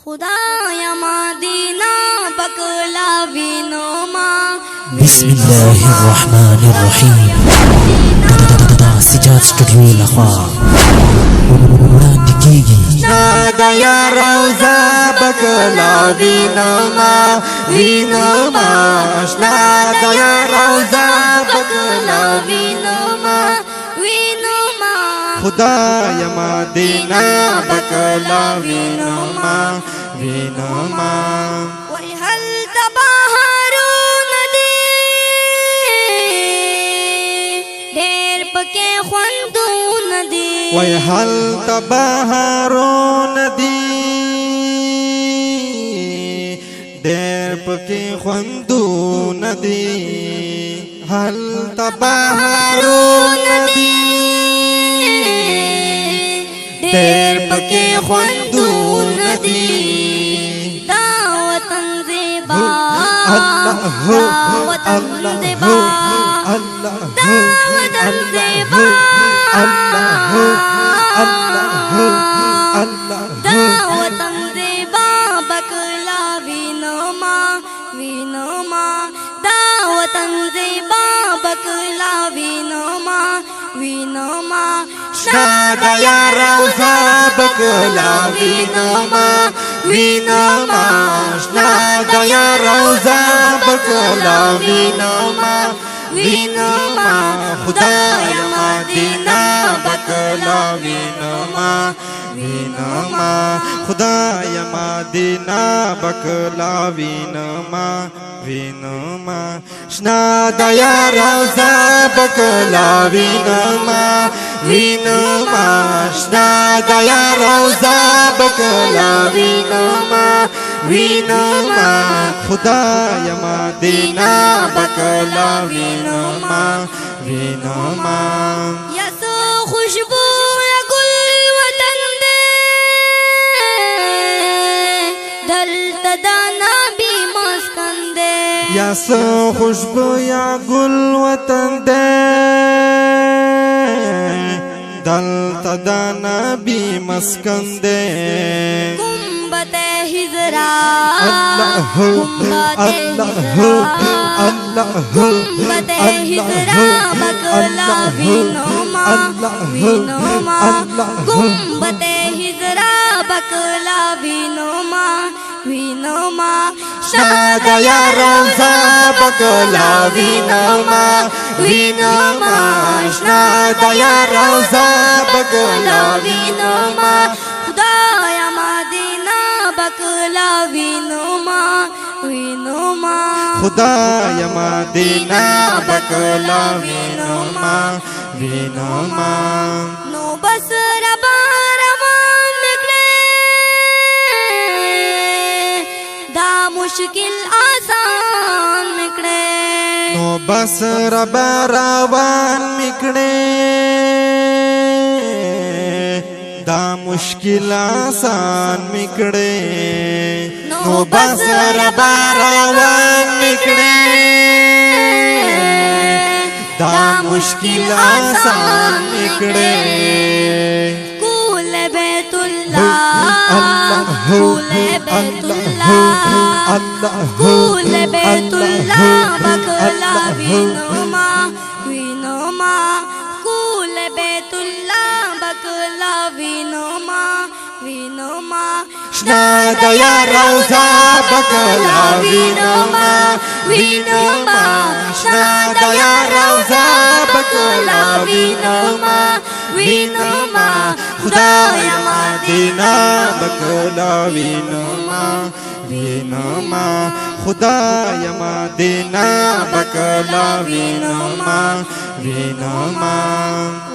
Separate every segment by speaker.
Speaker 1: خدایا مدینہ بکلا وینو ما
Speaker 2: بسم الله الرحمن الرحیم سجاد سٹوڈیو لخوا وړاندې کیږي
Speaker 3: نادیا روزا بکلا وینما وینما نادیا روزا بکلا
Speaker 1: وینما وینما
Speaker 3: خدای مدینہ بکلا وینما وینما
Speaker 1: وای هل تباهرون دی ډېر پکې خوندون دی
Speaker 3: وای هل تباهرون دی ډېر پکې خوندون دی هل تباهرون دی ډېر پکې خوندون دی
Speaker 1: دا وطن زیبا
Speaker 3: الله
Speaker 1: وطن زیبا
Speaker 3: الله
Speaker 1: دا وطن زیبا
Speaker 3: الله الله
Speaker 1: دا وطن زیبا بکلا وینما وینما دا وطن زیبا بکلا وینما وینما
Speaker 3: نادیا روزا بکلا وینما وینما نادیا روزا بکلا وینما وینما خدای مدینہ بکلا وینما وینما خدای مدینہ بکلا وینما وینما نادیا روزا بکلا وینما وینما نادیا روزا بکلا وینما وینما خدای مدینہ بکلا وینما وینما
Speaker 1: یا سو خوشبو گل وطن دے دلتا دانا بھی مسکن دے
Speaker 3: یا سو خوشبو یا گل وطن دے دلتا دانا بھی مسکن دے
Speaker 1: گنبت ہجرا
Speaker 3: اللہ اللہ اللہ
Speaker 1: گنبت ہجرا بکلا وینما وینما گنبت ہجرا بکلا وینما وینما
Speaker 3: نادیا روزا بکلا وینما وینما نادیا روزا بکلا
Speaker 1: وینما خدایا مدینہ بکلا وینما وینما
Speaker 3: خدای مدینہ بکلا وینما وینما
Speaker 1: نو بس ربا روان نکلے دا مشکل آسان نکلے
Speaker 3: نو بس ربا روان میکڑے دا مشکل آسان میکڑے نو بس ربا روان میکڑے دا مشکل آسان میکڑے
Speaker 1: کول بیت اللہ کول بیت اللہ کول بیت اللہ بکلا وینما وینما کول بیت اللہ بکلا وینما وینما
Speaker 3: نادیا روزا بکلا وینما وینما نادیا روزا بکلا وینما وینما خدای مدینہ بکلا وینما وینما خدای مدینہ بکلا وینما وینما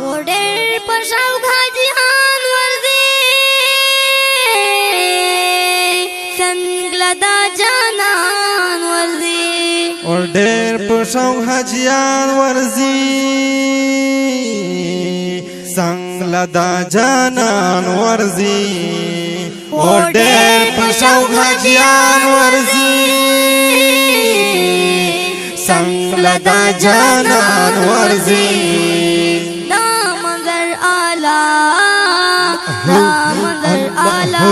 Speaker 1: وډېر په شوق حاجیان ورځي څنګه دا جانان ورځي
Speaker 3: اور ډېر په شوق حاجیان ورځي څنګه دا جانان ورځي اور ډېر په شوق حاجیان ورځي څنګه دا جانان ورځي
Speaker 1: دا منظر اعلی دا منظر आला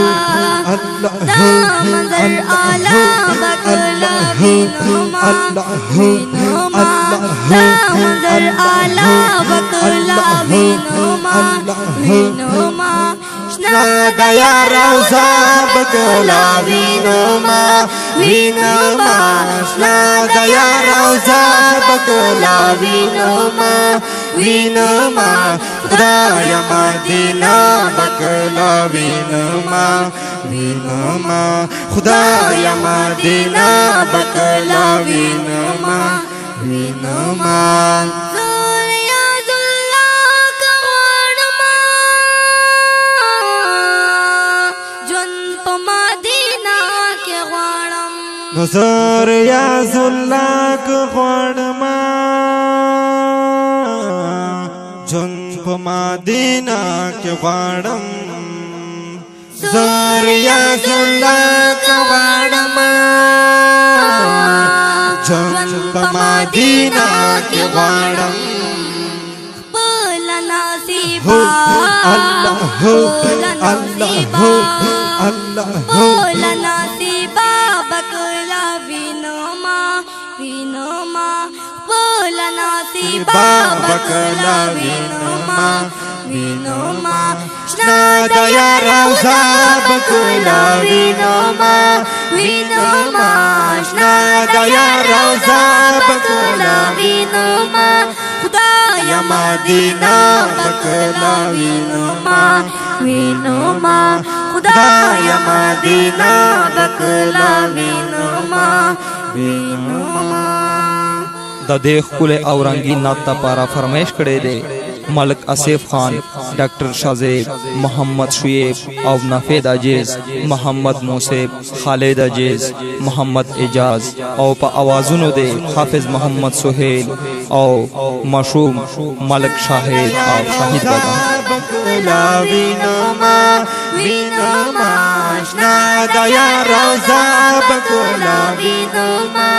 Speaker 1: दा मंजर आला बकला विनुमा विनुमा दा मंजर आला बकला विनुमा विनुमा
Speaker 3: दया रोजा बकला विनुमा विनुमा दया रोजा बकला विनुमा विनुमा खुदाया मदीना बकला विनुमा विनुमा खुदाया मदीना बकला विनुमा विनुमा نظر یا زلاک غوړما جون په مدینه کې غواړم زر یا زلاک غوړما جون په مدینه کې غواړم
Speaker 1: بل نصیبا
Speaker 3: الله الله
Speaker 1: بل نصیبا بکلا وینما وینما بول نصیبا بکلا وینما وینما شنا دیا روزا بکلا وینما وینما شنا دیا روزا بکلا وینما خدایا مدینہ بکلا وینما وینما خدایا مدینہ بکلا وینما وینما
Speaker 4: د دې ښکلې او رنګین نعت لپاره فرمایش کړی دی ملک آصف خان ډاکټر شازیب محمد شعیب او نافید عجیز محمد موسیب خالد عجیز محمد اجاز او په اوازونو دی حافظ محمد سہیل او مشوم ملک شاهد او شاهد بابا
Speaker 3: بکلا وینما وینما شنا دیا روزا بکلا وینما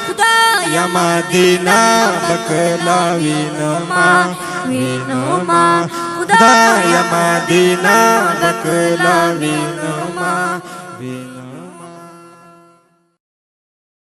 Speaker 3: خدایا مدینہ بکلا وینما وینما خدایا مدینہ بکلا وینما وینما